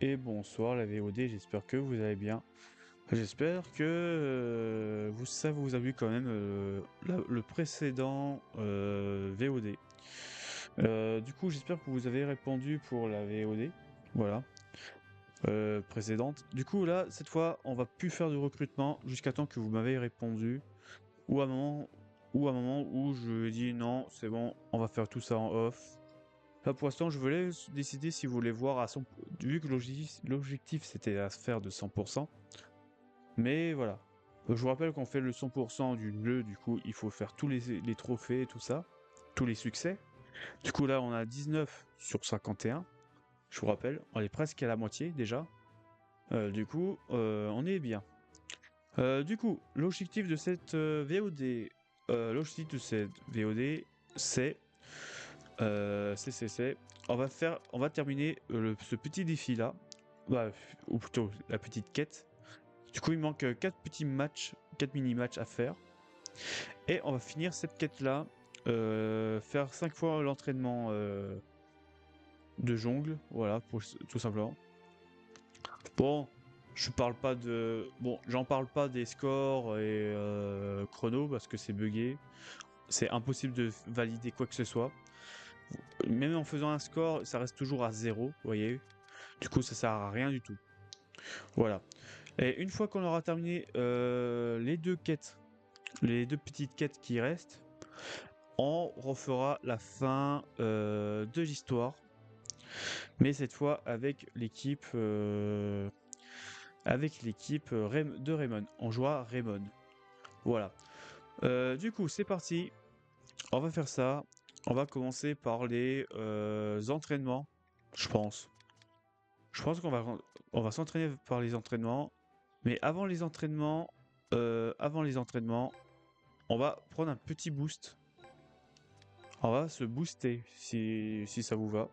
et bonsoir la VOD, j'espère que vous allez bien. J'espère que ça vous a vu quand même le précédent VOD. Du coup, j'espère que vous avez répondu pour la VOD, voilà, précédente. Du coup, là, cette fois, on va plus faire de recrutement jusqu'à temps que vous m'avez répondu, ou à un moment, où je dis non, c'est bon, on va faire tout ça en off. Là, pour l'instant, je voulais décider si vous voulez voir à 100%, vu que l'objectif c'était à se faire de 100%. Mais voilà. Je vous rappelle qu'on fait le 100% du jeu, du coup, il faut faire tous les trophées et tout ça, tous les succès. Du coup, là, on a 19 sur 51. Je vous rappelle, on est presque à la moitié déjà. Du coup, on est bien. Du coup, l'objectif de cette VOD, c'est on va terminer ce petit défi là, bah, ou plutôt la petite quête. Du coup, il manque 4 petits matchs, 4 mini-matchs à faire. Et on va finir cette quête là, faire 5 fois l'entraînement de jongle, voilà, tout simplement. Bon, je parle pas de. Bon, j'en parle pas des scores et chrono parce que c'est buggé. C'est impossible de valider quoi que ce soit. Même en faisant un score, ça reste toujours à 0, vous voyez. Du coup, ça sert à rien du tout. Voilà. Et une fois qu'on aura terminé les deux quêtes, les deux petites quêtes qui restent, on refera la fin de l'histoire, mais cette fois avec l'équipe de Raymond. On jouera Raymond. Voilà. Du coup, c'est parti. On va faire ça. On va commencer par les entraînements, je pense. Je pense on va s'entraîner par les entraînements. Mais avant les entraînements, on va prendre un petit boost. On va se booster si ça vous va.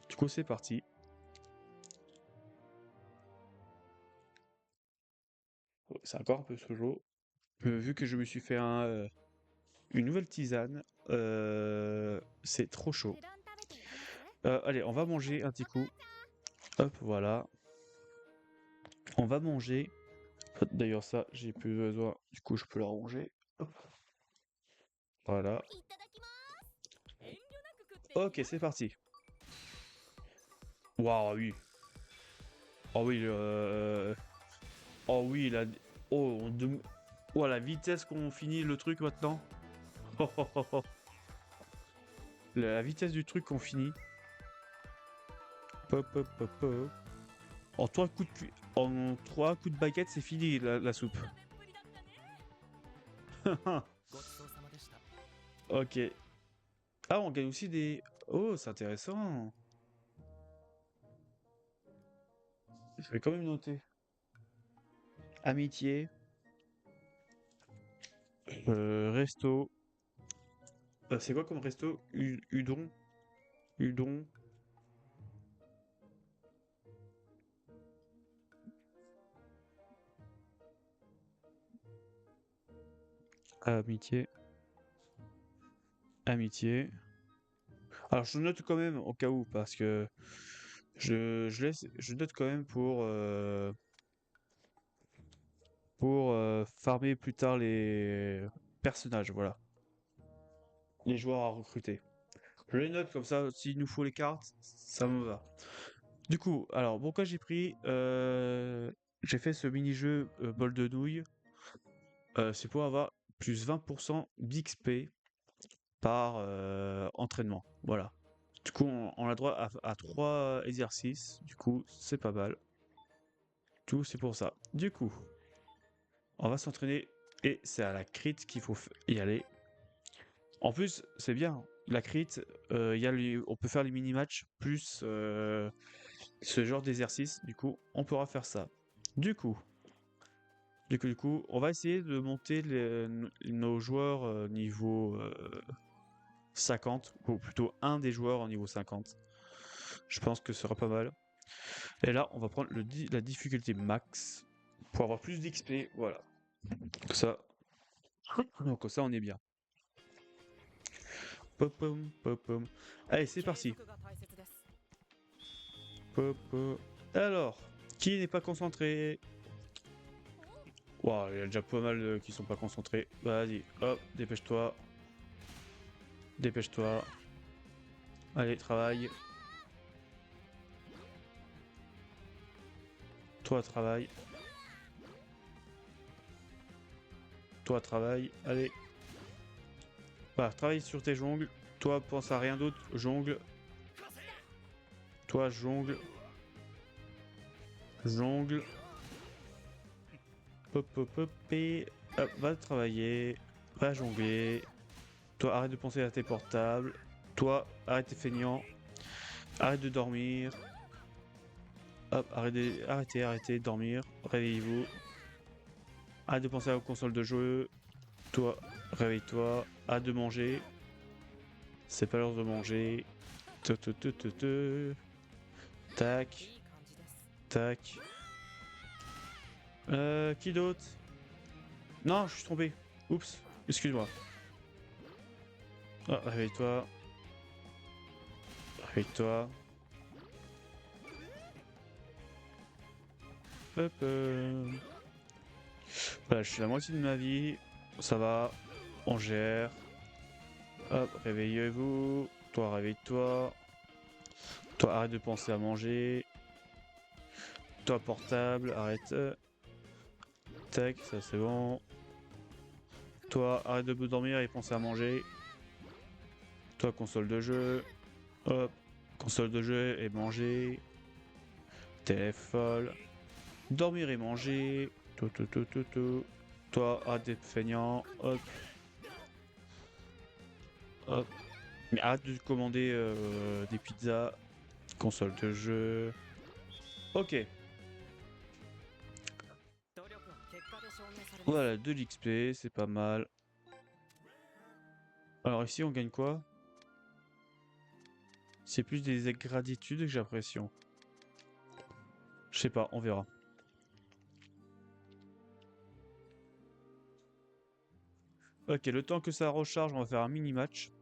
Du coup, c'est parti. C'est encore un peu solo. Vu que je me suis fait une nouvelle tisane, c'est trop chaud. Allez, on va manger un petit coup. Hop, voilà. On va manger. D'ailleurs, ça, j'ai plus besoin. Du coup, je peux la ranger. Hop, voilà. Ok, c'est parti. Waouh, oui. Oh oui, oh oui, la... Oh, oh, la vitesse qu'on finit le truc maintenant. La vitesse du truc qu'on finit. Pop, pop, pop, pop. En trois coups de baguette, c'est fini la soupe. Ok. Ah, on gagne aussi des... Oh, c'est intéressant. Je vais quand même noter. Amitié. Resto. C'est quoi comme resto? Udon. Udon. Amitié. Amitié. Alors je note quand même au cas où parce que je note quand même pour farmer plus tard les personnages, voilà, les joueurs à recruter. Je les note comme ça, s'il nous faut les cartes, ça me va. Du coup, alors pourquoi j'ai fait ce mini-jeu bol de nouilles, c'est pour avoir plus 20% d'XP par entraînement, voilà. Du coup, on a droit à 3 exercices, du coup, c'est pas mal. Tout, c'est pour ça. Du coup, on va s'entraîner et c'est à la crit qu'il faut y aller. En plus, c'est bien. La crit, on peut faire les mini-matchs plus ce genre d'exercice. Du coup, on pourra faire ça. Du coup, on va essayer de monter nos joueurs niveau 50, ou plutôt un des joueurs au niveau 50. Je pense que ce sera pas mal. Et là, on va prendre la difficulté max pour avoir plus d'XP. Voilà. Ça, donc ça, on est bien. Pop, pom, pop, pom. Allez, c'est parti. hop, hop. Alors, qui n'est pas concentré? Waouh, il y a déjà pas mal qui sont pas concentrés. Vas-y, hop, dépêche-toi. Dépêche-toi. Allez, travaille. Toi, travaille. Toi, travaille. Allez. Bah, travaille sur tes jongles. Toi, pense à rien d'autre. Jongle. Toi, jongle. Jongle. Hop, hop, hop. Et hop, va travailler. Va jongler. Toi, arrête de penser à tes portables. Toi, arrête tes feignants. Arrête de dormir. Hop, arrêtez de dormir. Réveillez-vous. Arrête de penser aux consoles de jeu. Toi, réveille-toi. Arrête de manger. C'est pas l'heure de manger. Te, te, te, te, te. Tac. Tac. Qui d'autre? Non, je suis trompé. Oups. Excuse-moi. Ah, réveille-toi. Réveille-toi. Hop. Voilà, je suis à la moitié de ma vie. Ça va. On gère. Hop, réveillez-vous. Toi, réveille-toi. Toi, arrête de penser à manger. Toi, portable, arrête. Tac, ça c'est bon. Toi, arrête de dormir et penser à manger. Toi, console de jeu. Hop, console de jeu et manger. Téléphone. Dormir et manger. Tout, tout, tout, tout, tout. Toi, arrête d'être feignant. Hop. Hop. Mais arrête de commander des pizzas. Console de jeu. Ok. Voilà, de l'XP, c'est pas mal. Alors ici, on gagne quoi? C'est plus des gratitudes que j'ai l'impression. Je sais pas, on verra. Ok, le temps que ça recharge, on va faire un mini-match.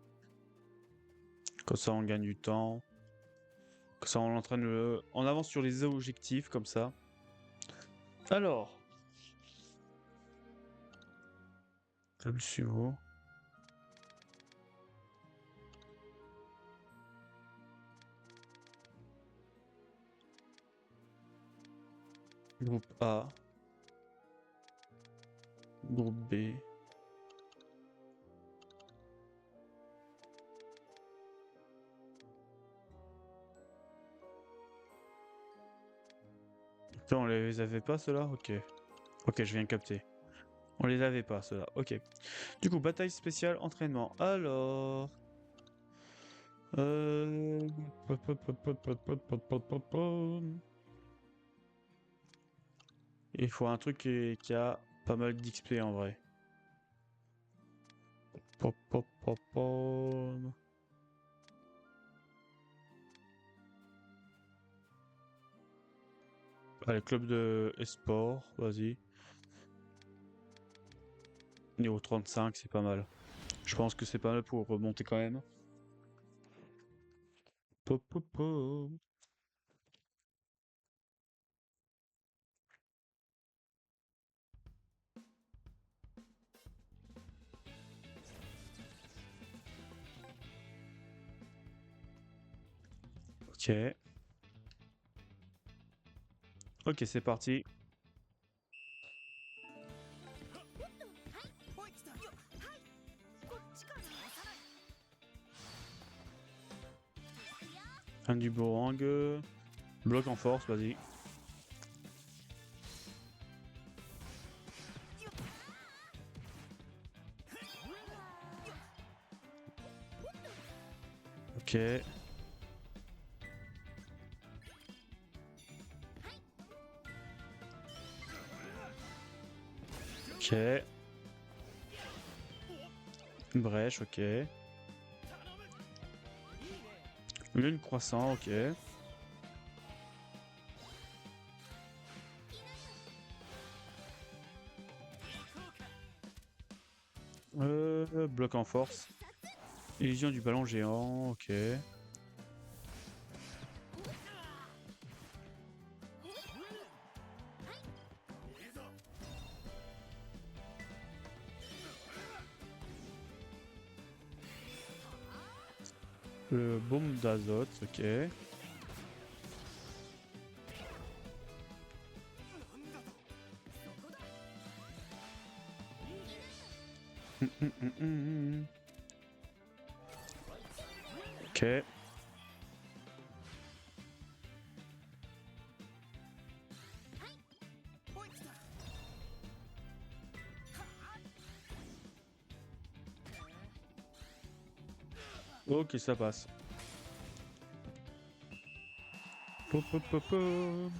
Comme ça, on gagne du temps. Comme ça, on entraîne on avance sur les objectifs, comme ça. Alors. Table sumo. Groupe A. Groupe B. Putain, on les avait pas, ceux-là? Ok. Ok, je viens de capter. On les avait pas, ceux-là. Ok. Du coup, bataille spéciale, entraînement. Alors... Euh... Il faut un truc qui a pas mal d'XP en vrai. Pop, pop, pop, pop. Allez, club de esport, vas-y. Niveau 35, c'est pas mal. Je pense que c'est pas mal pour remonter quand même. Pop, pop, pop. Ok. Ok, c'est parti. Un du boomerang. Bloc en force, vas-y. Ok. Ok. Une brèche, ok. Lune croissant, ok. Bloc en force. Illusion du ballon géant, ok. Le bombe d'azote, ok. Ok. Ok, ça passe. Po, po, po, po.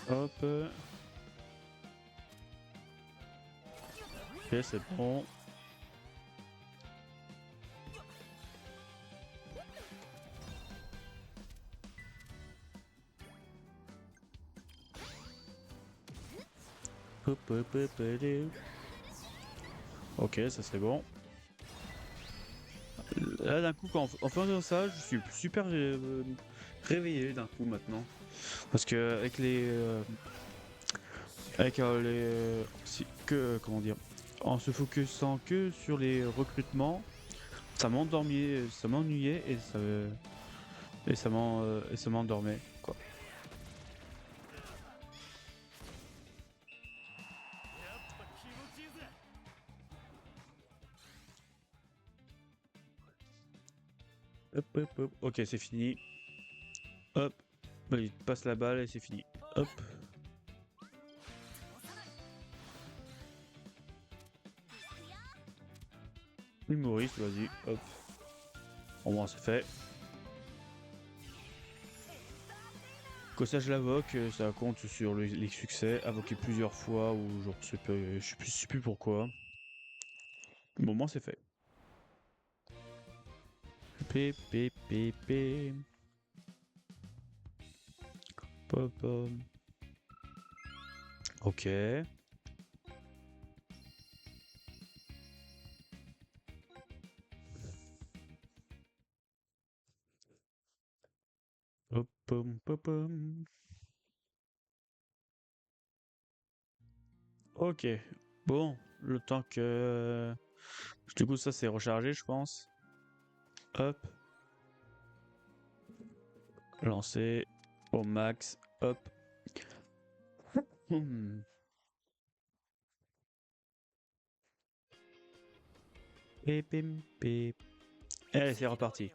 Hop. Ok, c'est bon. Hop, hop, hop, allez. Ok, ça c'est bon. Là d'un coup, en faisant ça, je suis super réveillé d'un coup maintenant. Parce que avec comment dire, en se focusant que sur les recrutements, ça m'ennuyait et ça m'endormait quoi. Hop, hop, hop. Ok, c'est fini. Hop. Bah, il passe la balle et c'est fini. Hop. Humoriste, vas-y. Hop. Au moins c'est fait. Cossage l'avoque, ça compte sur les succès. Invoqué plusieurs fois ou genre je sais plus pourquoi. Au moins c'est fait. P, P, P, P. Pop, pop. Ok. Pop, pop, pop, pop. Ok. Bon, le temps que... Du coup, ça c'est rechargé, je pense. Hop. Lancer au max. Hop. Hmm. Pip, pip, pip. Allez, c'est reparti.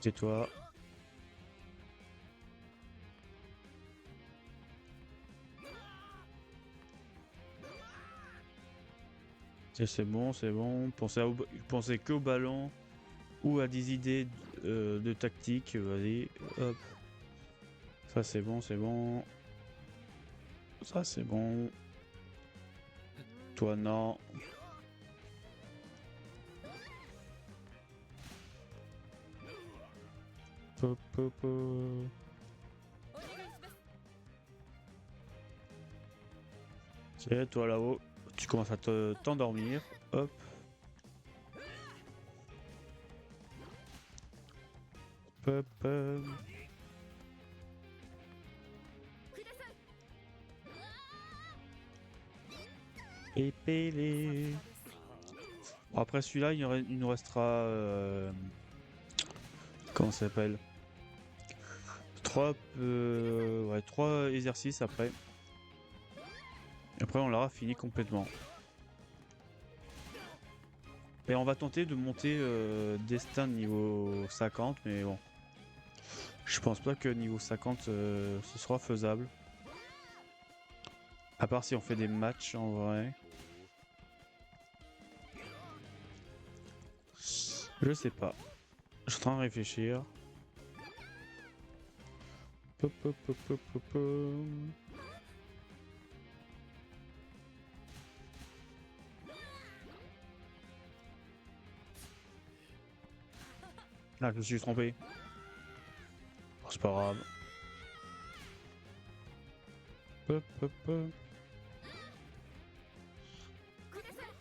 C'est toi. C'est bon, c'est bon. Pensez qu'au ballon ou à des idées de tactique. Vas-y, hop. Ça c'est bon, c'est bon. Ça c'est bon. Toi non. Pop, pop, pop. Ok, toi là-haut, tu commences à t'endormir. Hop. Hop, hop. Et pélé. Bon, après celui-là, il nous restera. Comment ça s'appelle? Ouais, trois exercices après. Après, on l'aura fini complètement. Et on va tenter de monter Destin niveau 50, mais bon. Je pense pas que niveau 50 ce sera faisable. À part si on fait des matchs en vrai. Je sais pas. Je suis en train de réfléchir. Pop, pop, pop, pop, pop, pop. Ah, je me suis trompé. Bon, c'est pas grave. Pop, pop, pop.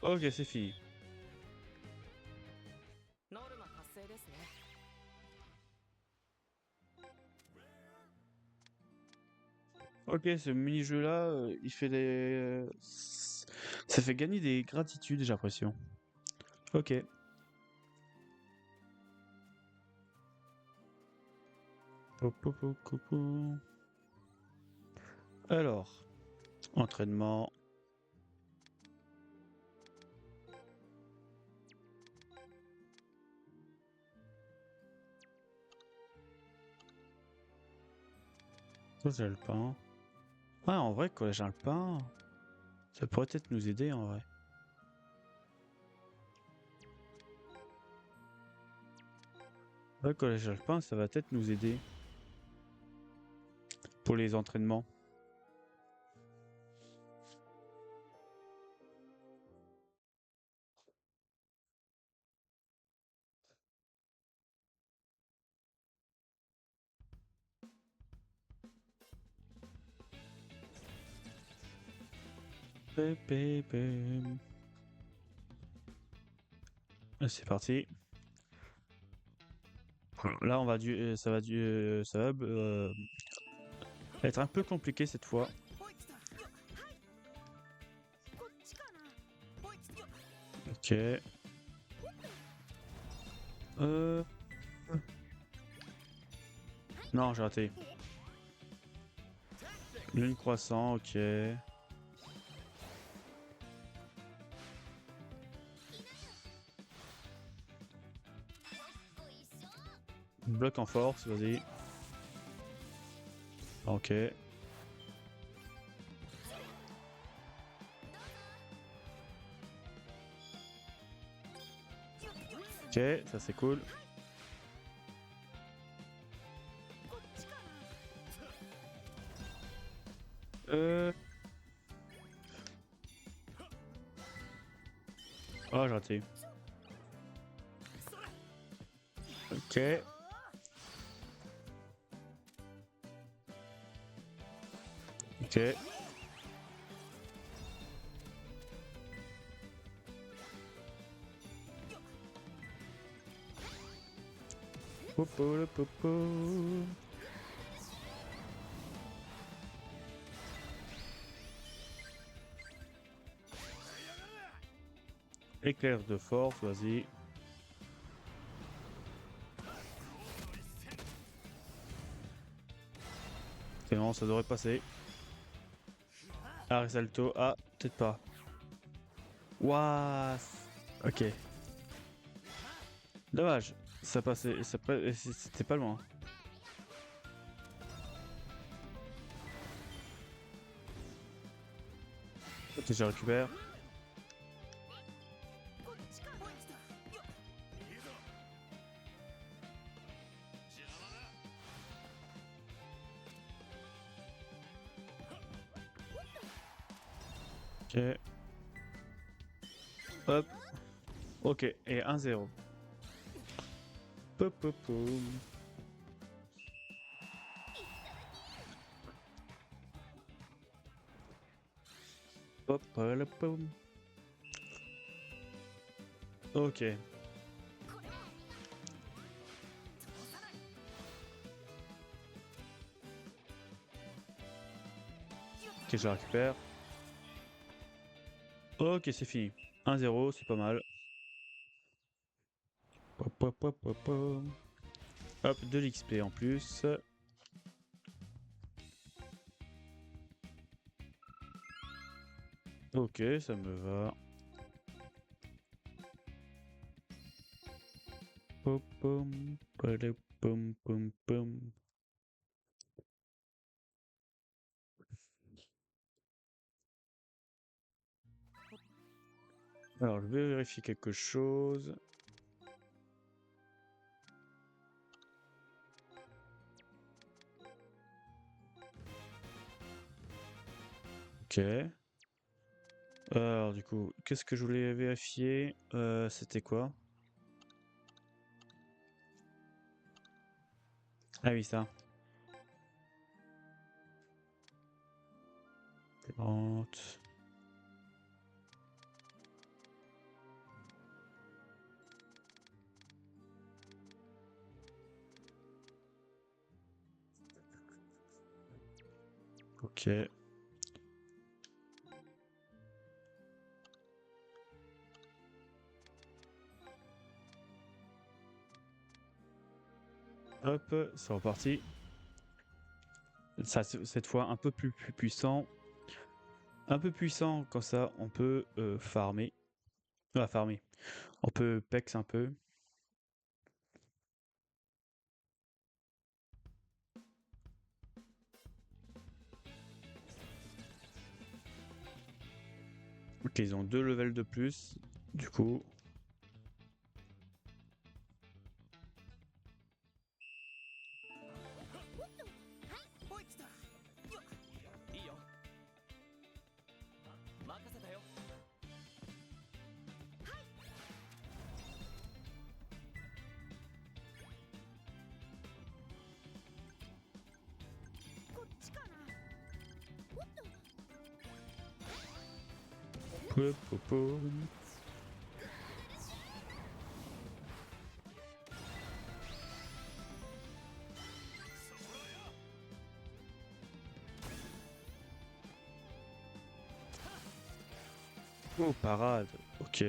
Ok, c'est fini. Ok, ce mini-jeu là, il fait des. Ça fait gagner des gratitudes, j'ai l'impression. Ok. Coucou. Alors, entraînement. Collège alpin. Ah, en vrai, collège alpin, ça pourrait peut-être nous aider en vrai. Ouais, collège alpin, ça va peut-être nous aider pour les entraînements. C'est parti. Là, ça va être un peu compliqué cette fois. Ok. Non, j'ai raté. Lune croissant, ok. Bloc en force, vas-y. Ok. Ok, ça c'est cool. Oh, j'ai raté. Ok. Ok. Popo, popo. Éclair de force, vas-y. C'est bon, ça devrait passer. Ah, salto. Ah, peut-être pas. Ouah. Ok. Dommage. Ça passait. C'était pas loin. Ok, je récupère. Ok. Hop. Ok. Et 1-0. Pop, pop, pop. Hop, hop, hop. Ok. Ok, je la récupère. Ok, c'est fini. 1-0, c'est pas mal. Hop, hop, hop, hop, hop. Hop, de l'XP en plus. Ok, ça me va. Pom, pom, pom, pom, pom. Alors, je vais vérifier quelque chose. Ok. Alors, du coup, qu'est-ce que je voulais vérifier? C'était quoi? Ah oui, ça. 30. Ok. Hop, c'est reparti. Ça, cette fois, un peu plus puissant. Un peu puissant, comme ça, on peut farmer. Farmer. On peut pex un peu. Ok, ils ont 2 levels de plus. Du coup. Oh, parade. Ok.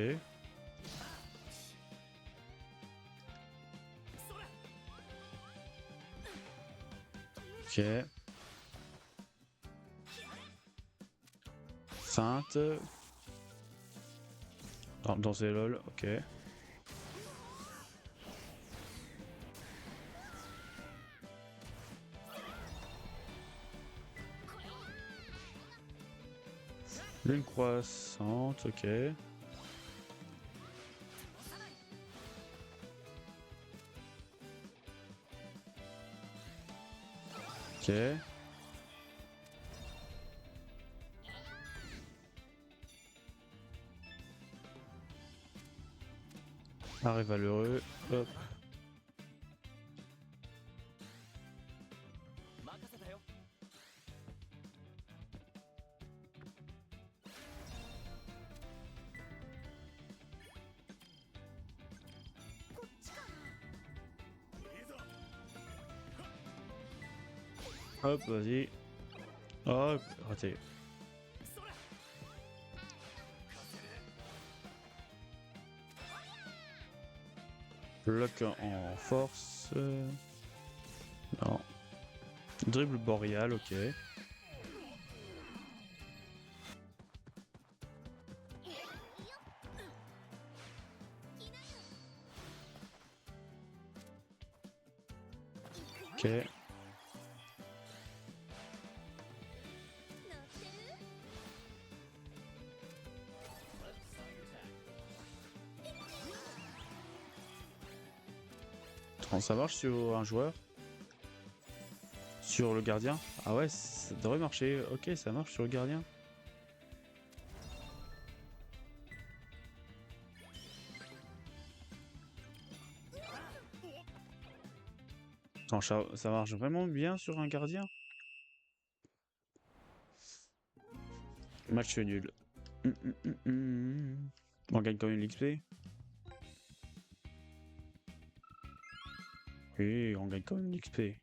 Ok. Feinte. Dans ces lol, ok. Lune croissante, ok. Ok. Arrive à l'heureux. Hop. Hop, vas-y. Hop, raté. Bloc en force. Non. Dribble boréal, ok. Ok. Attends, ça marche sur un joueur? Sur le gardien? Ah ouais, ça devrait marcher. Ok, ça marche sur le gardien. Attends, ça marche vraiment bien sur un gardien? Match nul. On gagne quand même l'XP. Oui, on gagne quand même l'XP.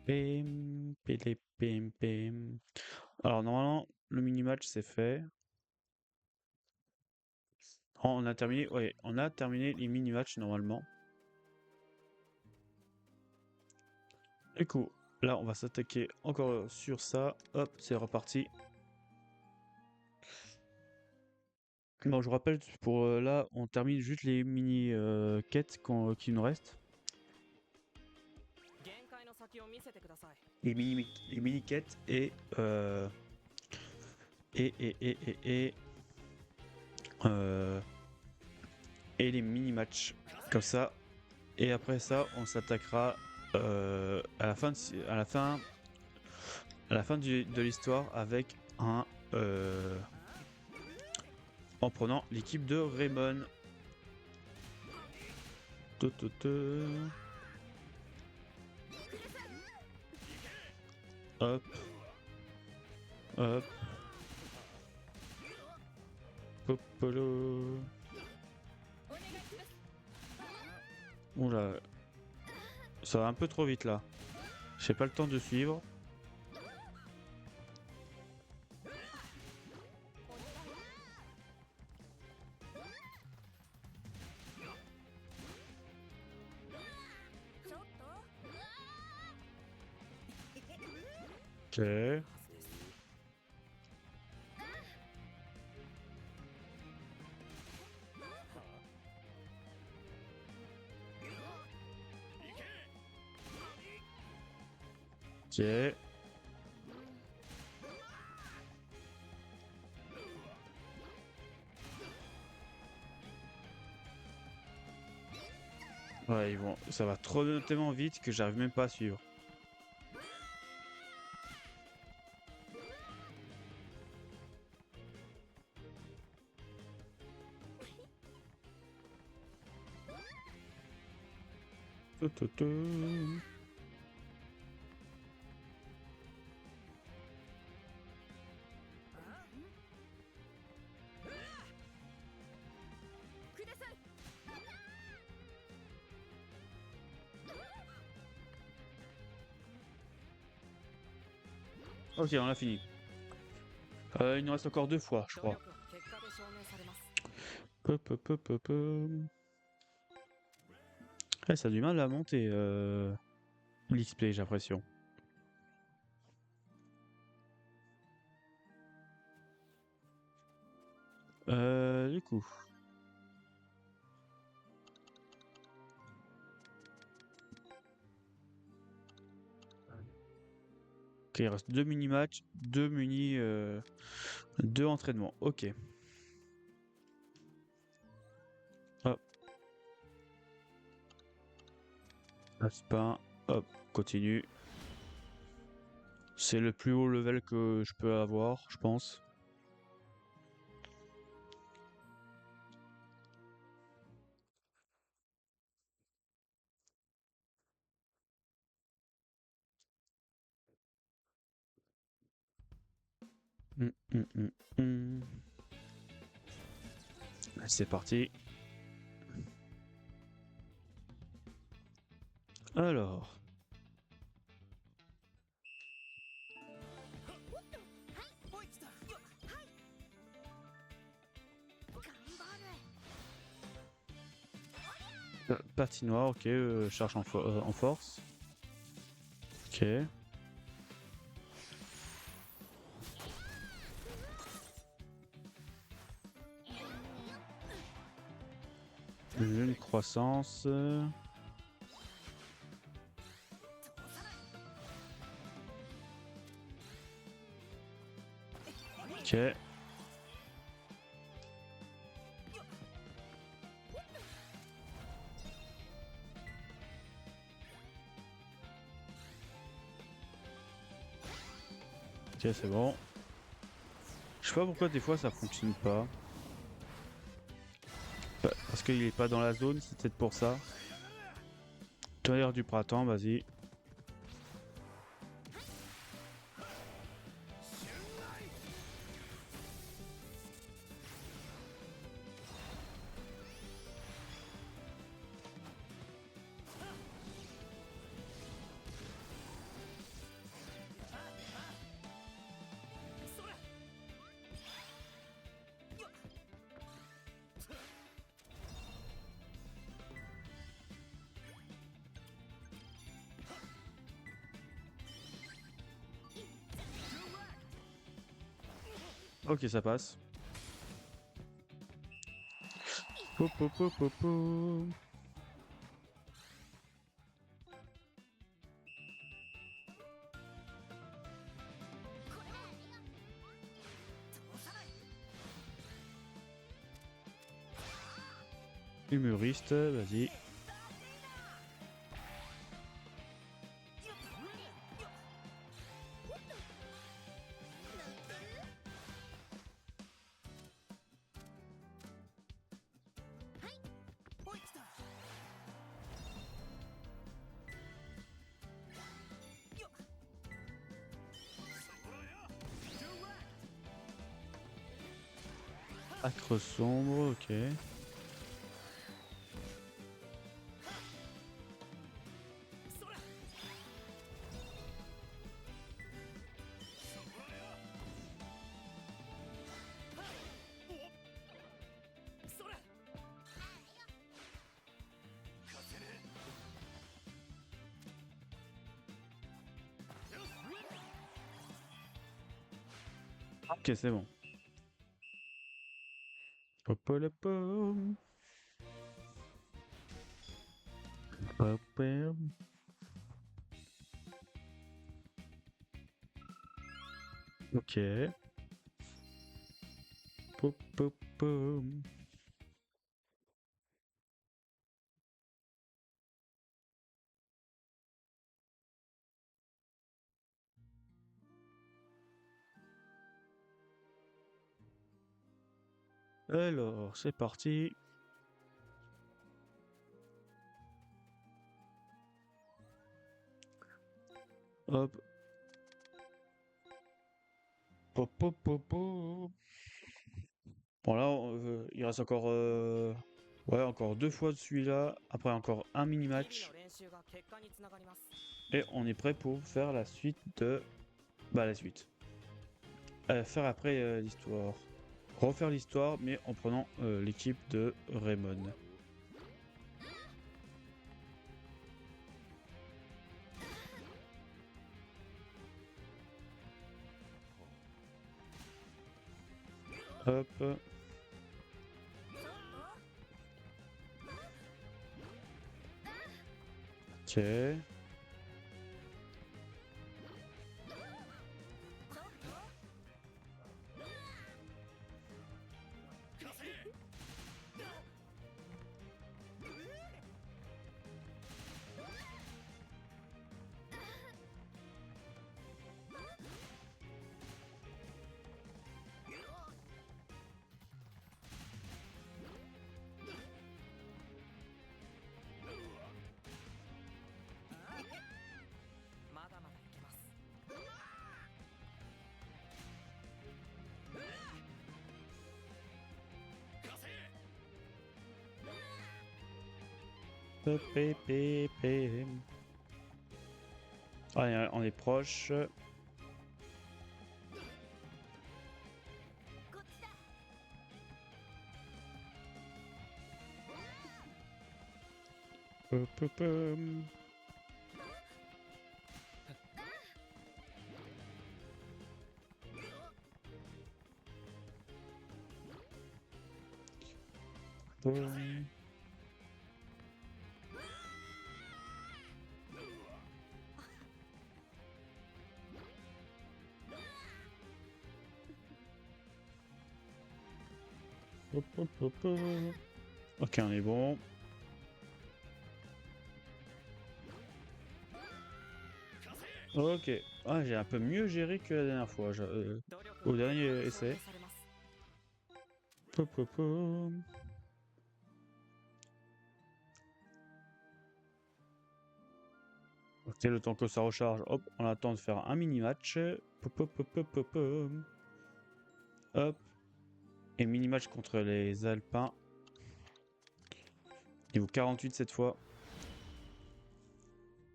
Pim, pili, pim, pim. Alors normalement, le mini-match c'est fait. Oh, on a terminé, ouais, on a terminé les mini-matchs normalement. Du coup, là on va s'attaquer encore sur ça. Hop, c'est reparti. Bon, je vous rappelle, pour là, on termine juste les mini-quêtes qui nous restent. Les mini-quêtes et euh, et les mini-matchs. Comme ça. Et après ça, on s'attaquera à la fin de l'histoire avec en prenant l'équipe de Raymond. Hop. Hop. Popolo. Oula, ça va un peu trop vite là. J'ai pas le temps de suivre. Ok. Ok. Ouais, ça va trop tellement vite que j'arrive même pas à suivre. Tout, tout, tout. Ok, on a fini. Il nous reste encore 2 fois, je crois. Pop, pop, pop, pop, pop. Ouais, ça a du mal à monter l'XP, j'ai l'impression. Du coup. Ok, il reste 2 mini-matchs, 2 entraînements. Ok. Hop, spin. Hop, continue. C'est le plus haut level que je peux avoir, je pense. Hum, hum, hum, hum. C'est parti. Alors. Patinoire, ok, charge en force. Ok. Une croissance. Ok. Ok, c'est bon. Je sais pas pourquoi des fois ça fonctionne pas. Parce qu'il est pas dans la zone, c'est peut-être pour ça. Tonnerre du printemps, vas-y. Ok, ça passe. Po, po, po, po, po. Humoriste, vas-y. Acre sombre, ok. Ok, c'est bon. Popolopom. Popom. Ok. Popopom. Alors, c'est parti. Hop. Popopopom. Bon là, il reste encore, ouais, encore 2 fois de celui-là. Après encore un mini-match. Et on est prêt pour faire la suite de... Bah la suite. Faire après l'histoire. Refaire l'histoire, mais en prenant l'équipe de Raymond. Hop. Ok. Allez, on est proche. Ok, on est bon. Ok. Ah, j'ai un peu mieux géré que la dernière fois, au dernier essai. Ok, le temps que ça recharge, hop, on attend de faire un mini-match. Hop. Et mini-match contre les Alpins. Niveau 48 cette fois.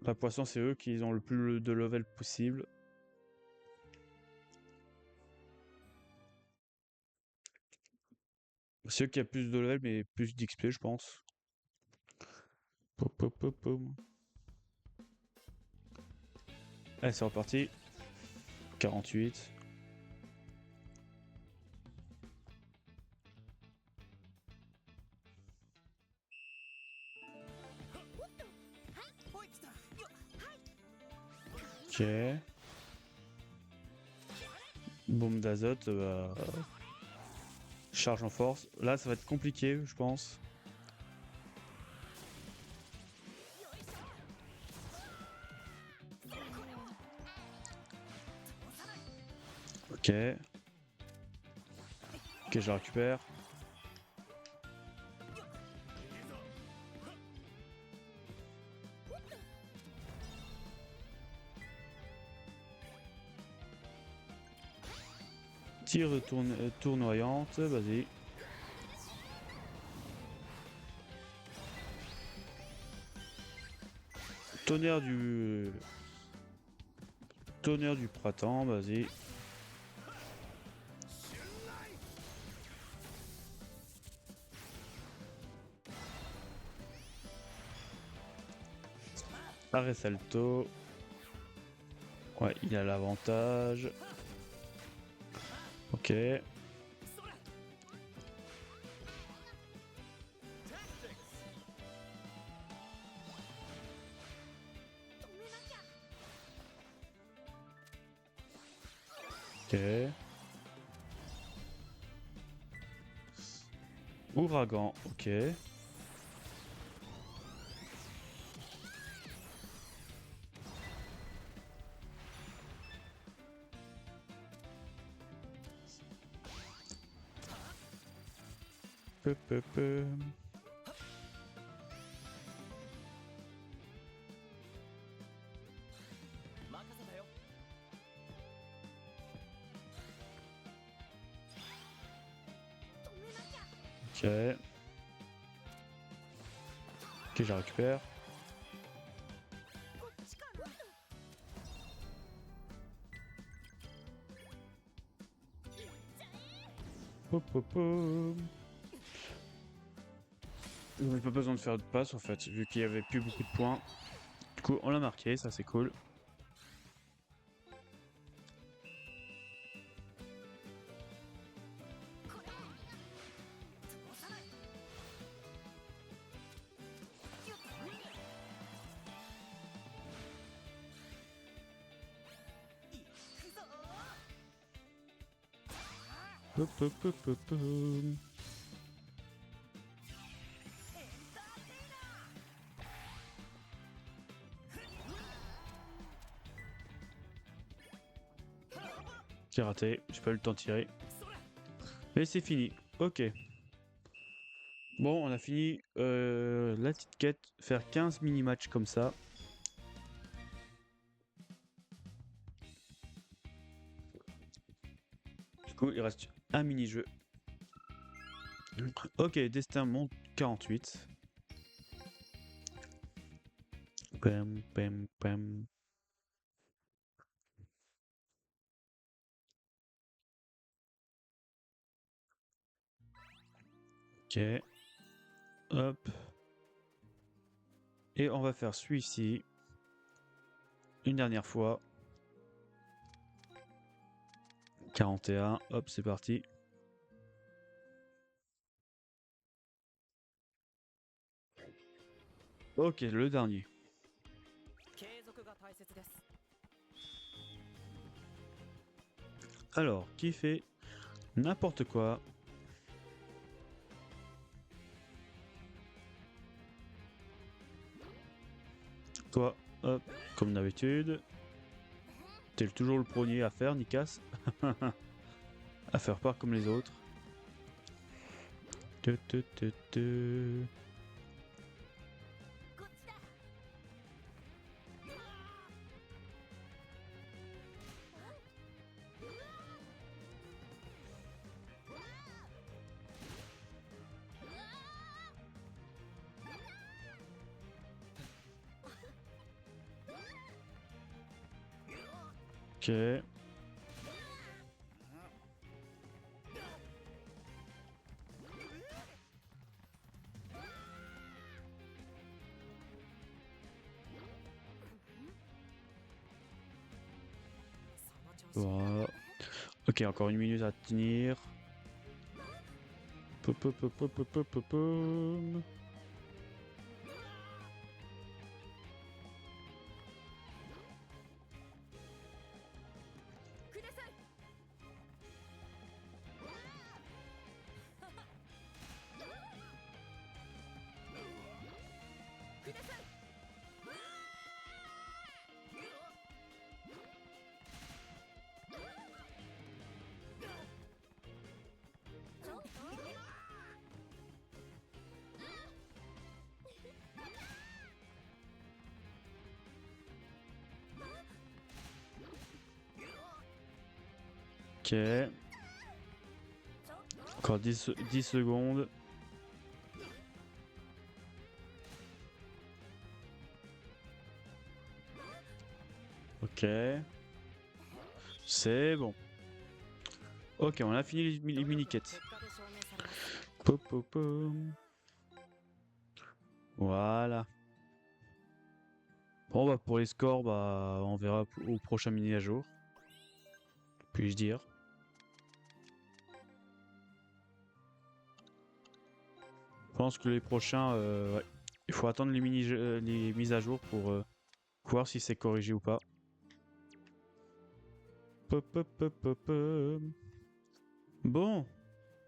La poisson, c'est eux qui ont le plus de level possible. C'est eux qui a plus de level, mais plus d'XP, je pense. Allez, c'est reparti. 48. Ok. Bombe d'azote. Charge en force. Là, ça va être compliqué, je pense. Ok. Ok, je la récupère. Tir de tournoyante, vas-y. Tonnerre du... Tonnerre du printemps, vas-y. Arrêt salto. Ouais, il a l'avantage. Ok. Ok. Ouragan, ok. Peu. Ok. Ok, je la récupère. On n'a pas besoin de faire de passe en fait, vu qu'il y avait plus beaucoup de points. Du coup, on l'a marqué, ça c'est cool. J'ai raté, j'ai pas eu le temps de tirer. Mais c'est fini, ok. Bon, on a fini la petite quête, faire 15 mini-matchs comme ça. Du coup, il reste un mini-jeu. Ok, destin monte 48. Pam. Ok. Hop. Et on va faire celui-ci. Une dernière fois. 41. Hop, c'est parti. Ok, le dernier. Alors, qui fait n'importe quoi? Toi, hop, comme d'habitude. T'es toujours le premier à faire, Nicasse. À faire pas comme les autres. Ok. Voilà. Ok, encore une minute à tenir. Pom. Ok. Encore 10 secondes. Ok. C'est bon. Ok, on a fini les mini-quêtes. Pom. Voilà. Bon, bah pour les scores, bah on verra au prochain mini à jour. Puis-je dire. Je pense que les prochains, ouais, il faut attendre les mises à jour pour voir si c'est corrigé ou pas. Pop, pop, pop, pop, pop. Bon,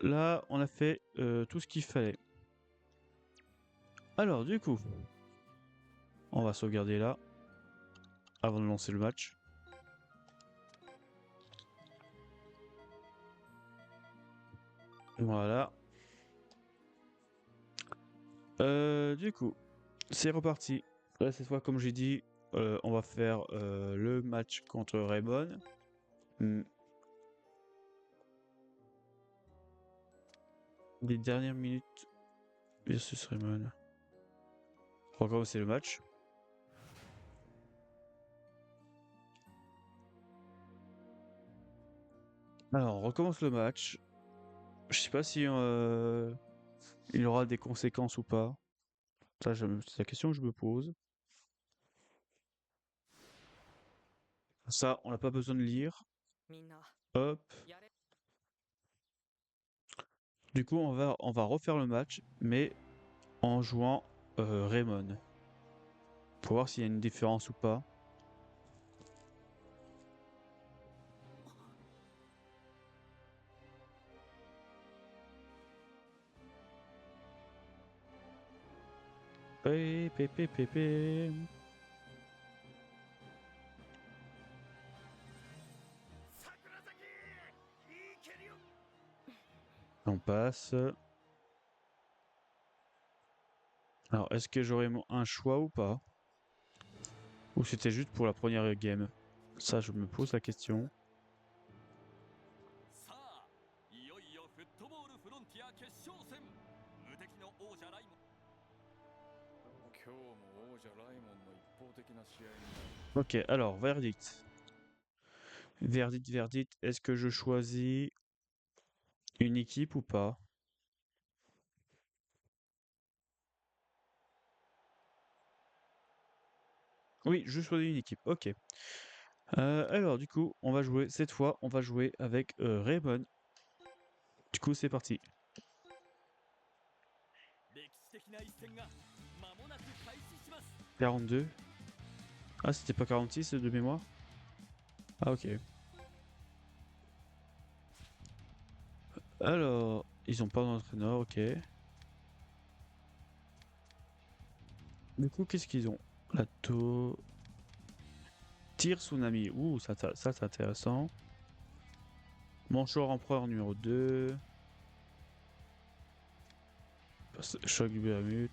là, on a fait tout ce qu'il fallait. Alors, du coup, on va sauvegarder là, avant de lancer le match. Voilà. Du coup, c'est reparti. Là, cette fois, comme j'ai dit, on va faire le match contre Raymond. Les dernières minutes versus Raymond. On va commencer le match. Alors, on recommence le match. Je sais pas si il aura des conséquences ou pas. Ça, c'est la question que je me pose. Ça, on n'a pas besoin de lire. Hop. Du coup, on va refaire le match, mais en jouant Raymond. Pour voir s'il y a une différence ou pas. On passe. Alors, est-ce que j'aurai un choix ou pas? Ou c'était juste pour la première game? Ça, je me pose la question. Ok, alors, verdict. Verdict. Est-ce que je choisis une équipe ou pas? Oui, je choisis une équipe. Ok. Alors, du coup, on va jouer. Cette fois, on va jouer avec Raymond. Du coup, c'est parti. 42. Ah, c'était pas 46 de mémoire? Ah, ok. Alors, ils ont pas d'entraîneur, ok. Du coup, qu'est-ce qu'ils ont? Lato. Tir Tsunami. Ouh, ça c'est intéressant. Manchor Empereur numéro 2. Choc du Bermud.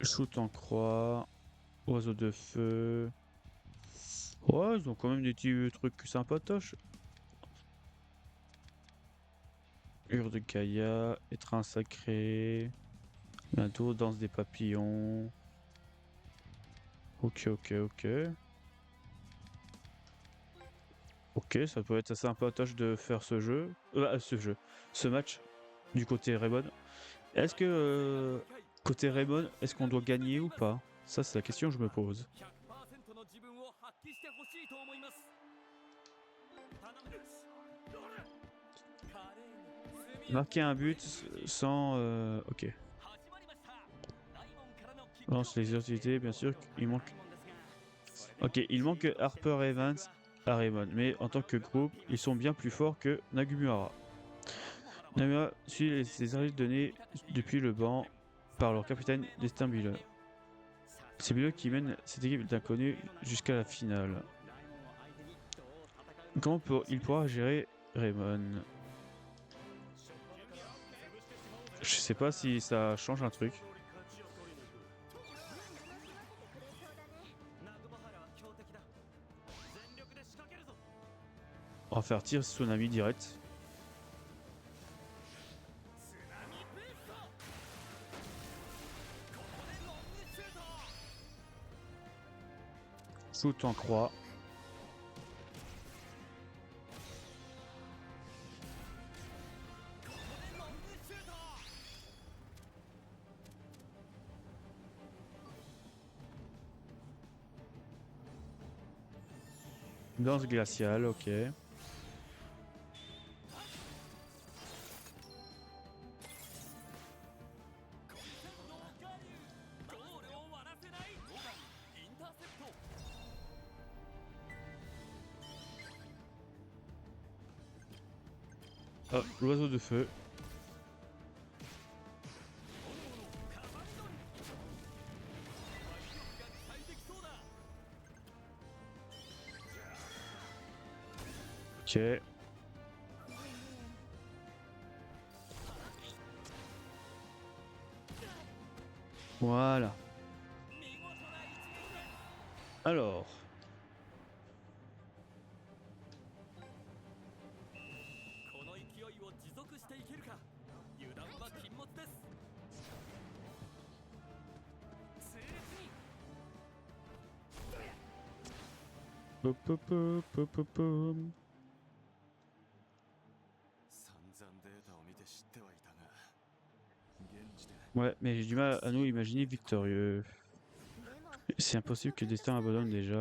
Shoot en croix. Oiseau de feu. Ouais, ils ont quand même des petits trucs sympatoches. Ur de Gaïa. Étreint sacré. Bientôt, danse des papillons. Ok. Ok, ça peut être assez sympatoche de faire ce jeu. Ce match du côté Raymond. Est-ce que côté Raymond, est-ce qu'on doit gagner ou pas? Ça, c'est la question que je me pose. Marquer un but sans... ok. Lance les activités, bien sûr. Il manque... Ok, il manque Harper Evans à Raymond. Mais en tant que groupe, ils sont bien plus forts que Nagumura. Nagumura suit ses arrêts donnés depuis le banc par leur capitaine Destin Buller. C'est Buller qui mène cette équipe d'inconnus jusqu'à la finale. Comment il pourra gérer Raymond? Je sais pas si ça change un truc. On va faire tir tsunami direct. Shoot en croix. Danse glaciale, ok. Ah, l'oiseau de feu. Ok. Voilà. Alors. Pop, pop, pop, pop, pop, pop. Ouais, mais j'ai du mal à nous imaginer victorieux. C'est impossible que Destin abandonne déjà.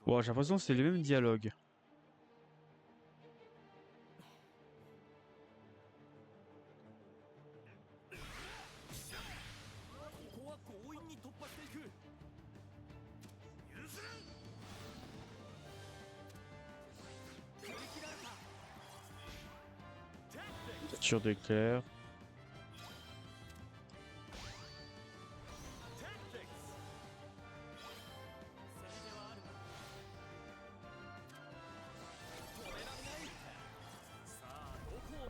Bon, j'ai l'impression que c'est les mêmes dialogues. Sur d'éclair.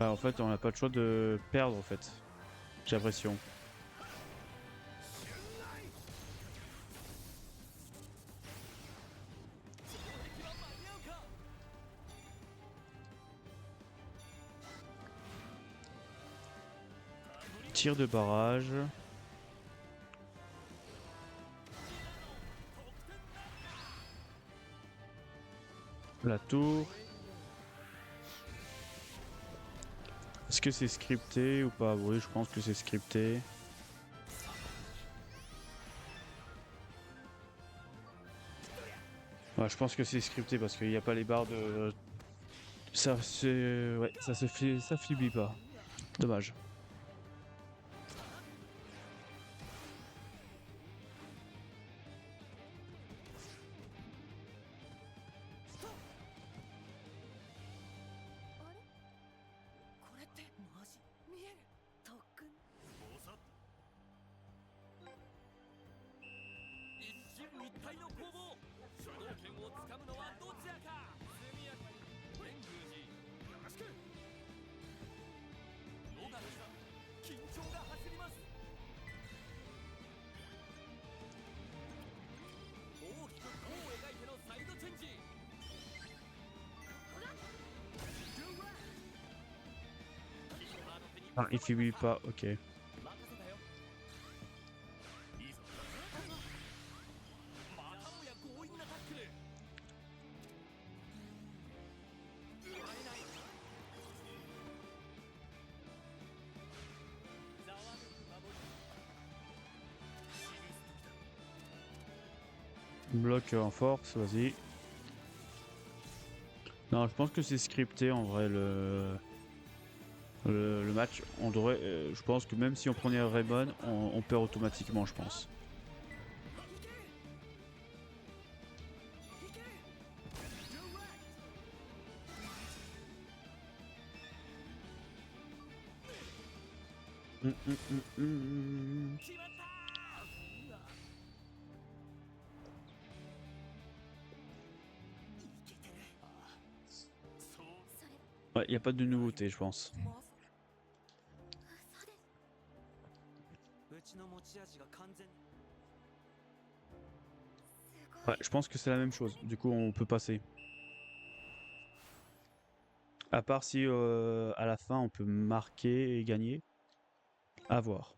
Ah, en fait, on n'a pas le choix de perdre, en fait. J'ai l'impression. Tir de barrage. La tour. Est-ce que c'est scripté ou pas? Oui, je pense que c'est scripté. Ouais, je pense que c'est scripté parce qu'il n'y a pas les barres de... Ça, c'est... Ouais, ça faiblit pas. Dommage. Ah, il faiblit pas, ok. Bloc en force, vas-y. Non, je pense que c'est scripté en vrai le match. On devrait, je pense que même si on prenait Raymond, on perd automatiquement, je pense. Hum, hum, hum, hum. Ouais, il n'y a pas de nouveauté, je pense. Ouais, je pense que c'est la même chose. Du coup, on peut passer. À part si à la fin on peut marquer et gagner. À voir.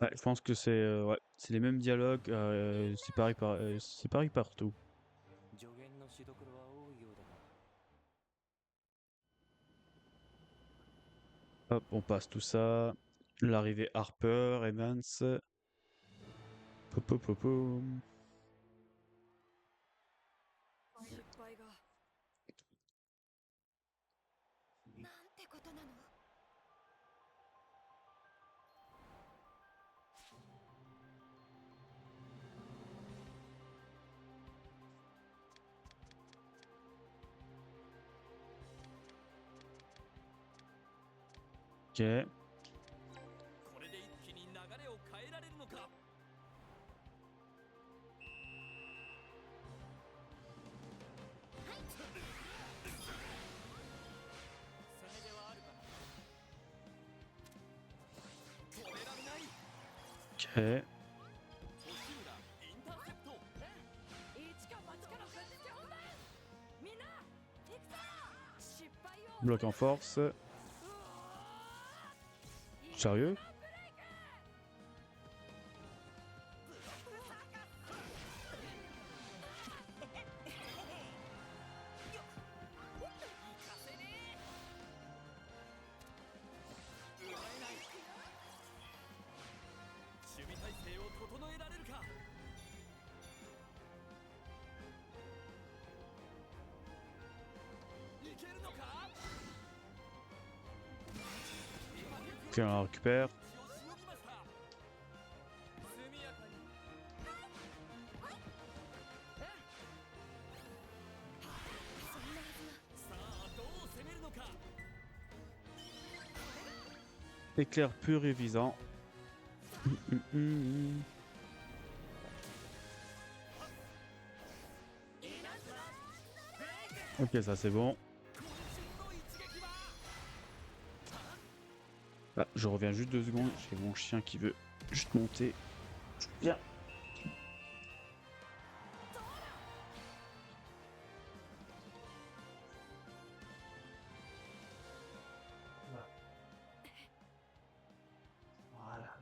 Ouais, je pense que ouais, c'est les mêmes dialogues. C'est pareil partout. Hop, on passe tout ça. L'arrivée Harper, Evans. Pop, pop, pop, pop. Ok. Ok. Bloc en force. Sérieux? Ok, on la récupère. Éclair pur et visant. Ok, ça c'est bon. Ah, je reviens juste 2 secondes. J'ai mon chien qui veut juste monter. Viens. Voilà.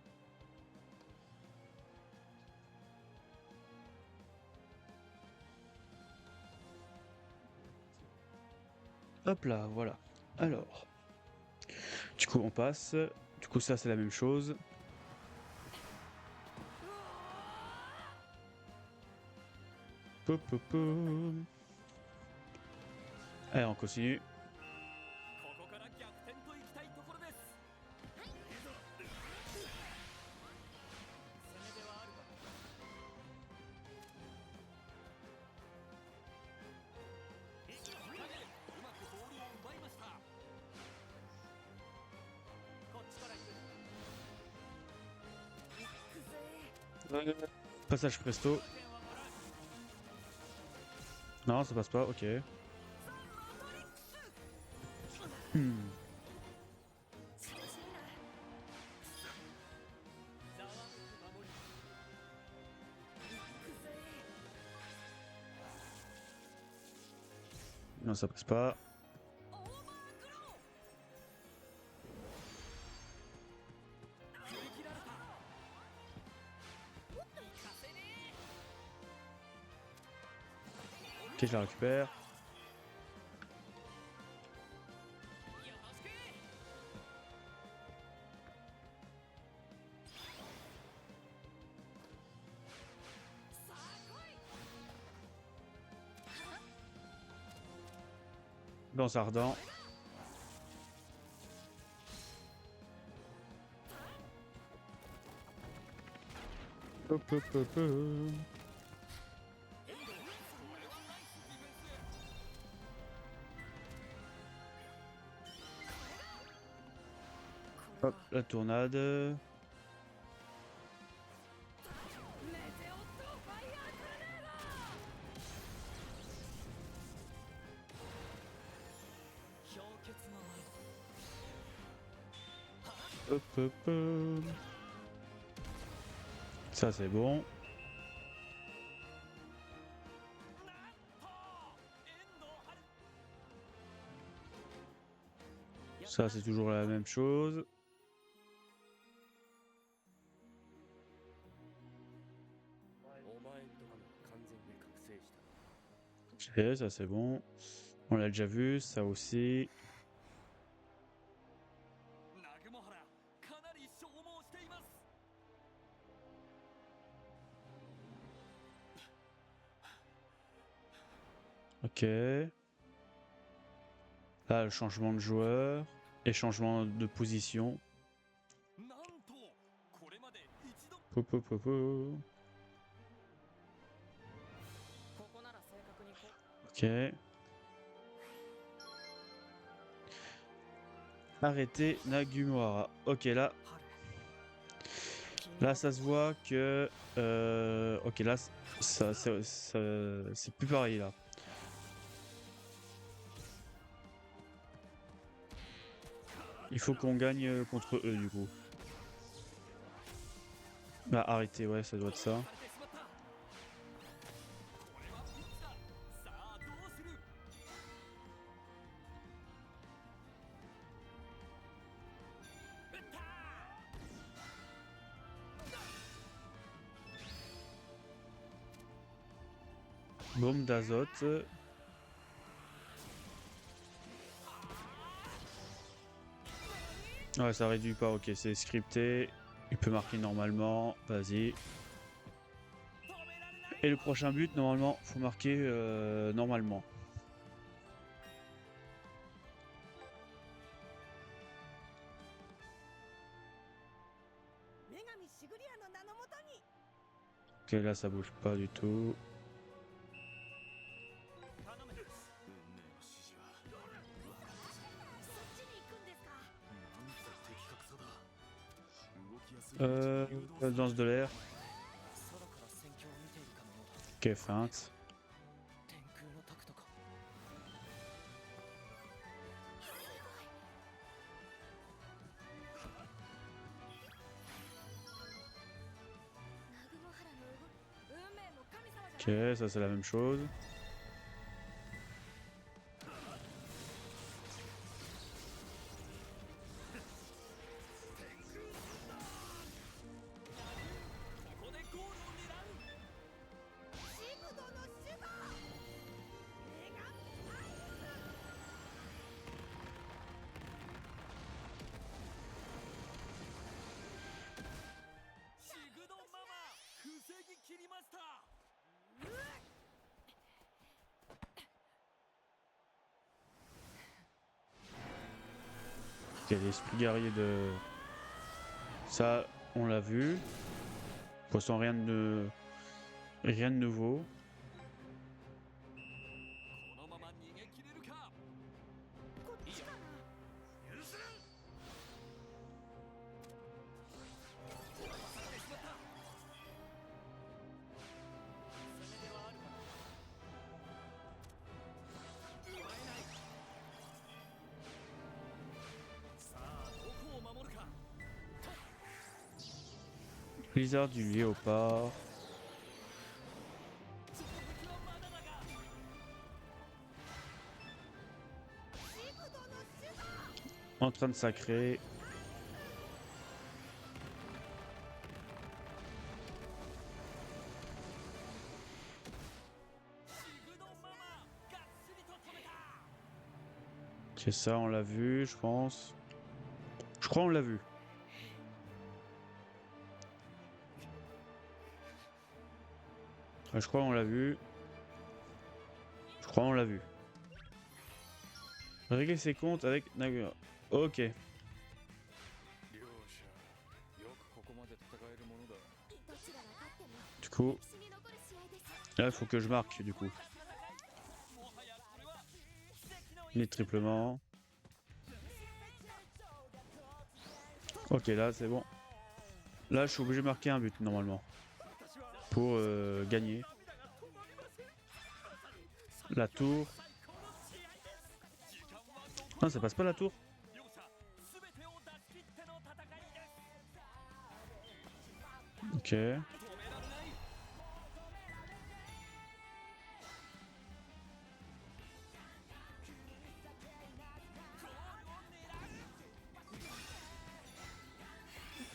Hop là, voilà. Alors, du coup on passe. Du coup ça c'est la même chose. Pop, pop, pop. Allez, on continue. Passage presto. Non, ça passe pas, ok. Non, ça passe pas. Ok, je la récupère. Lance ardent. Hop, hop, hop, hop. Hop, la tournade. Hop, hop, hop. Ça c'est bon. Ça c'est toujours la même chose. Ok, ça c'est bon. On l'a déjà vu, ça aussi. Ok. Là, le changement de joueur et changement de position. Hop, hop, hop, hop. Ok. Arrêtez Nagumoara. Ok, là ça se voit que... ok, là, c'est plus pareil, là. Il faut qu'on gagne contre eux, du coup. Bah, arrêtez, ouais, ça doit être ça. Bombe d'azote. Ouais, ça réduit pas, ok, c'est scripté. Il peut marquer normalement, vas-y. Et le prochain but, normalement, faut marquer normalement. Ok, là ça bouge pas du tout. Danse de l'air. Ok, feinte. Ok, ça c'est la même chose. Ok, l'esprit guerrier de... Ça, on l'a vu. Poisson, rien de nouveau. Blizzard du léopard. En train de sacrer. C'est ça, on l'a vu, je pense. Je crois on l'a vu. Je crois on l'a vu. Je crois on l'a vu. Régler ses comptes avec Nagura. Ok. Du coup, là il faut que je marque du coup. Les triplements. Ok, là c'est bon. Là je suis obligé de marquer un but normalement. Pour gagner. La tour. Non, ça passe pas la tour. Ok.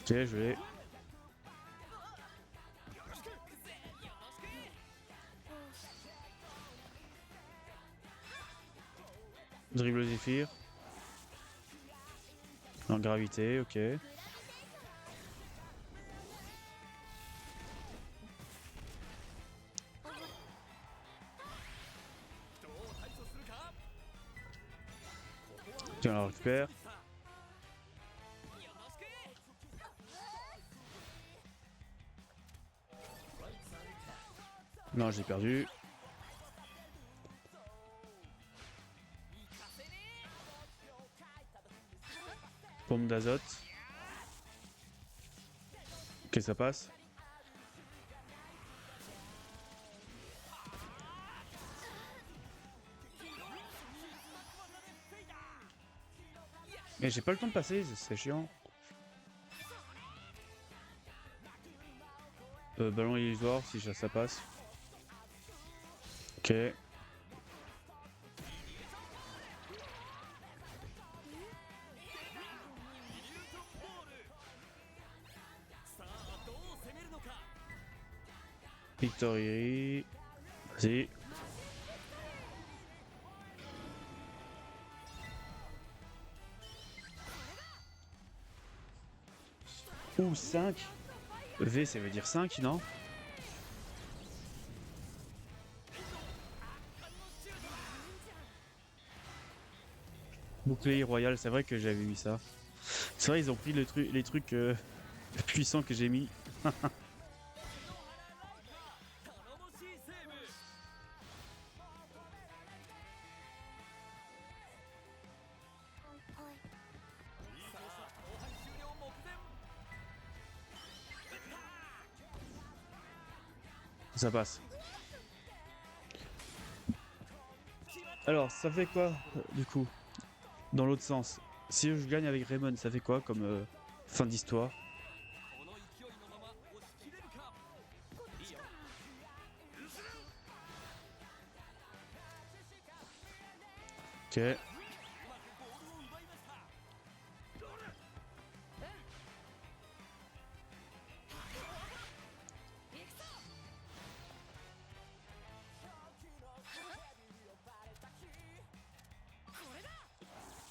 Ok, je l'ai. Dribble Zephyr. En gravité, ok. Tiens, on la récupère. Non, j'ai perdu. Bombe d'azote. Ok, ça passe. Mais j'ai pas le temps de passer, c'est chiant. Ballon illusoire, si ça passe. Ok. Victory. Vas-y. Ouh, 5. V, ça veut dire 5, non? Bouclier royal, c'est vrai que j'avais mis ça. C'est vrai, ils ont pris les trucs puissants que j'ai mis. Ça passe. Alors, ça fait quoi, du coup? Dans l'autre sens. Si je gagne avec Raymond, ça fait quoi comme fin d'histoire? Ok.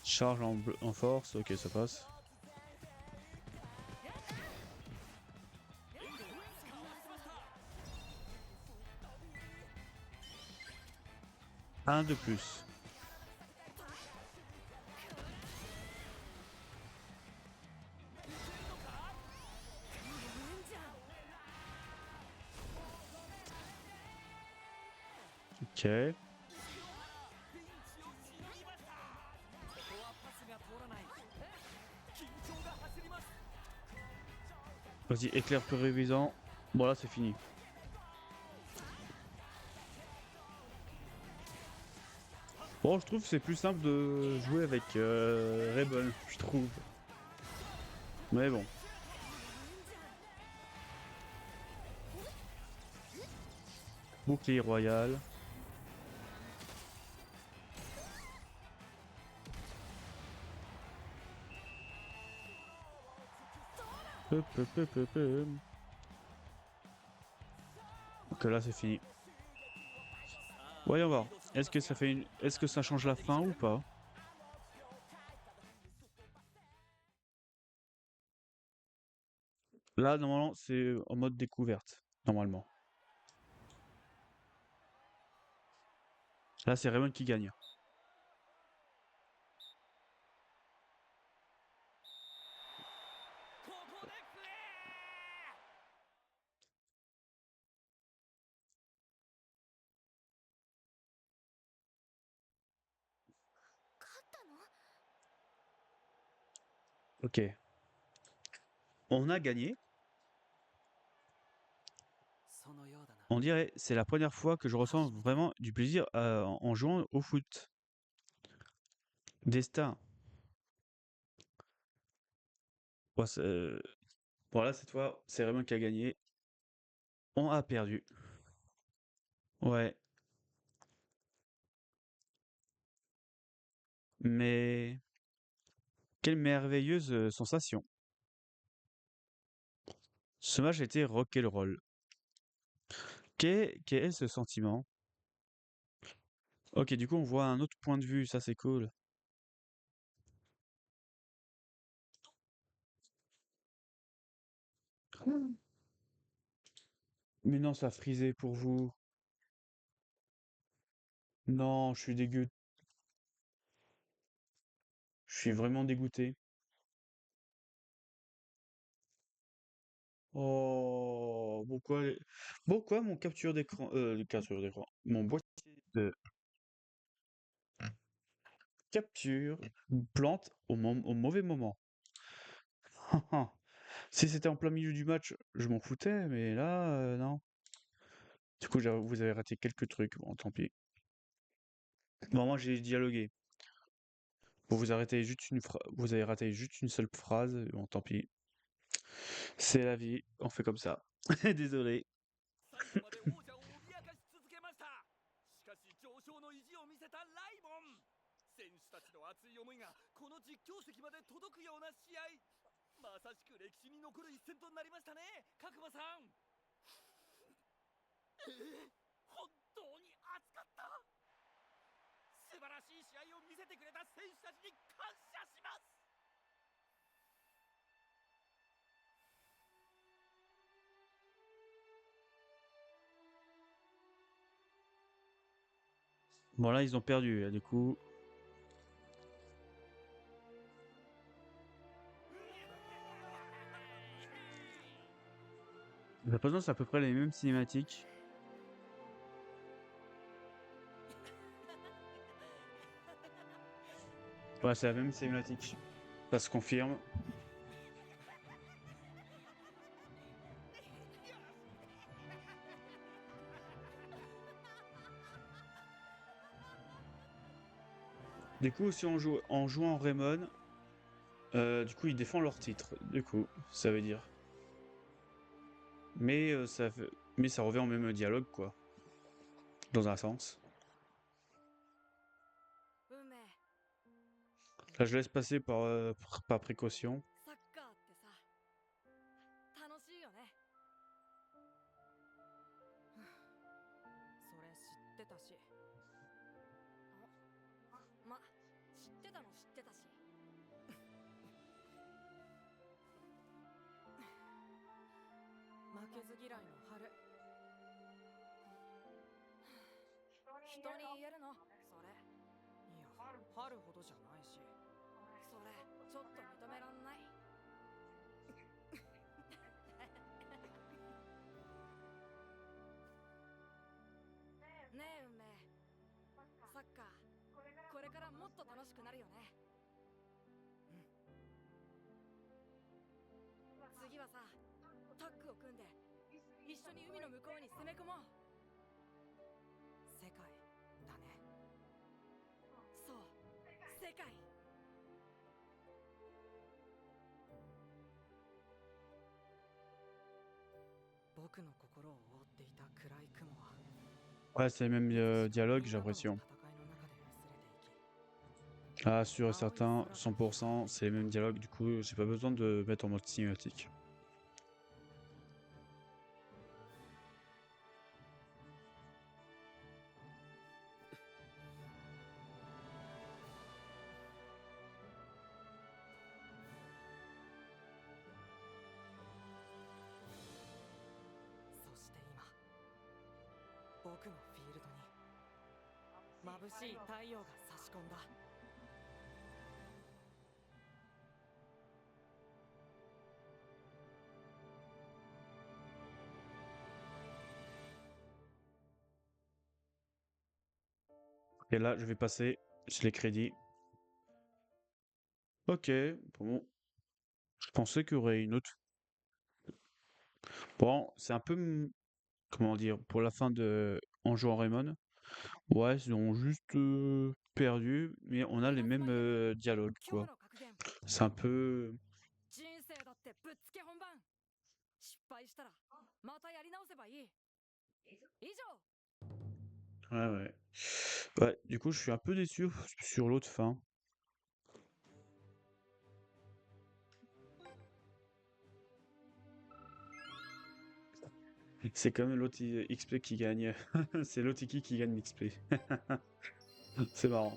Charge en force, ok, ça passe. Un de plus. Ok. Vas-y, éclair purifiant. Bon, là, c'est fini. Bon, je trouve que c'est plus simple de jouer avec Rebel, je trouve. Mais bon. Bouclier royal. Peu, peu, peu, peu, peu. Donc là, c'est fini. Voyons voir. Est-ce que ça fait Est-ce que ça change la fin ou pas? Là, normalement, c'est en mode découverte. Normalement. Là, c'est Raymond qui gagne. Ok. On a gagné. On dirait c'est la première fois que je ressens vraiment du plaisir en jouant au foot. Destin. Bon, voilà, cette fois, c'est Raymond qui a gagné. On a perdu. Ouais. Mais quelle merveilleuse sensation. Ce match était rock'n'roll. Quel est ce sentiment? Ok, du coup, on voit un autre point de vue, ça c'est cool. Mais non, ça a frisé pour vous. Non, je suis dégoûté. Je suis vraiment dégoûté. Oh, pourquoi mon capture d'écran, capture d'écran, mon boîtier de capture plante au mauvais moment. Si c'était en plein milieu du match, je m'en foutais, mais là, non. Du coup, vous avez raté quelques trucs. Bon, tant pis. Bon, moi, j'ai dialogué. Bon, vous avez raté juste une seule phrase. Bon, tant pis. C'est la vie. On fait comme ça. Désolé. 最後まで王者を脅かし続けました。しかし上昇の意地を見せたライモン。選手たちの熱い思いがこの実況席まで届くような試合。まさしく歴史に残る一戦となりましたね、角間さん。本当に熱かった。素晴らしい試合を見せてくれた選手たちに感謝します。Bon, là, ils ont perdu. Du coup, j'ai l'impression que c'est à peu près les mêmes cinématiques. Ouais, c'est la même cinématique. Ça se confirme. Du coup, si on joue en jouant Raymond, du coup, ils défendent leur titre. Du coup, ça veut dire. Mais mais ça revient au même dialogue, quoi. Dans un sens. Là, je laisse passer par précaution. サッカーってさ、楽しいよね。それ知ってたし。ま、知ってたの知ってたし。負けず嫌いの春。人に言えるのそれ。いや、春ほどじゃないし。それ、ちょっと認めらんない。ねえ運命、サッカーこれからもっと楽しくなるよね。次はさ、タッグを組んで一緒に海の向こうに攻め込もう。世界だね。そう、世界。僕の心を覆っていた暗い雲は Ouais, c'est le même dialogue, j'ai l'impression. Ah, sûr et certain, 100%, c'est les mêmes dialogues, du coup, j'ai pas besoin de mettre en mode cinématique. Et là, je vais passer sur les crédits. Ok, bon. Je pensais qu'il y aurait une autre. Bon, c'est un peu, comment dire, pour la fin de En jouant Raymond. Ouais, ils ont juste perdu, mais on a les mêmes dialogues, quoi. C'est un peu... 人生だってぶっつけ本番。失敗したらまたやり直せばいい。以上。 Ouais, ouais. Ouais, du coup, je suis un peu déçu sur l'autre fin. C'est quand même l'autre XP qui gagne. C'est l'autre qui gagne l'XP. C'est marrant.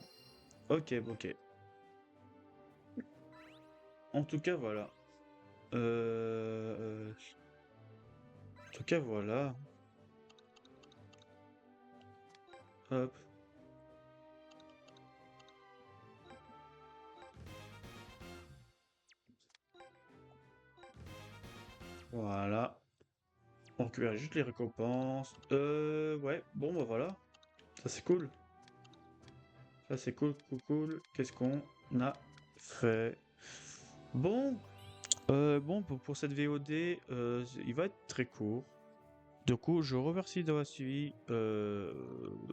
Ok, ok. En tout cas, voilà. En tout cas, voilà. Hop. Voilà. On récupère juste les récompenses. Ouais. Bon, bah voilà. Ça, c'est cool. Ça, c'est cool, cool, cool. Qu'est-ce qu'on a fait? Bon. Bon, pour cette VOD, il va être très court. Du coup, je remercie d'avoir suivi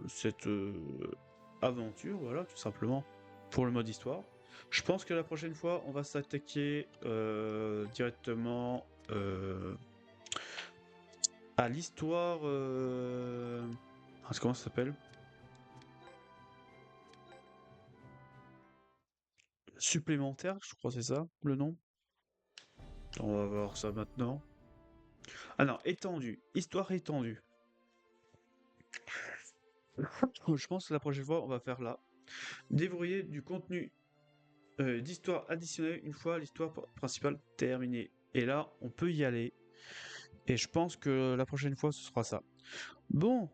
cette aventure, voilà, tout simplement, pour le mode histoire. Je pense que la prochaine fois, on va s'attaquer directement à l'histoire. Comment ça s'appelle? Supplémentaire, je crois que c'est ça le nom. On va voir ça maintenant. Ah non, étendue. Histoire étendue. Je pense que la prochaine fois, on va faire là. Déverrouiller du contenu d'histoire additionnelle une fois l'histoire principale terminée. Et là, on peut y aller. Et je pense que la prochaine fois, ce sera ça. Bon,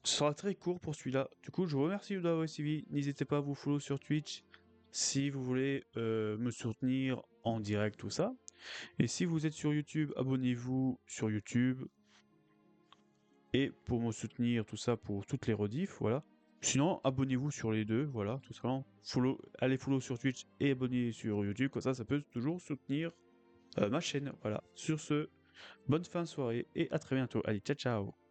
ce sera très court pour celui-là. Du coup, je vous remercie d'avoir suivi. N'hésitez pas à vous follow sur Twitch si vous voulez me soutenir en direct, tout ça. Et si vous êtes sur YouTube, abonnez-vous sur YouTube. Et pour me soutenir, tout ça, pour toutes les rediffs, voilà. Sinon, abonnez-vous sur les deux, voilà, tout simplement. Allez follow sur Twitch et abonnez sur YouTube, comme ça peut toujours soutenir ma chaîne, voilà. Sur ce, bonne fin de soirée et à très bientôt. Allez, ciao ciao.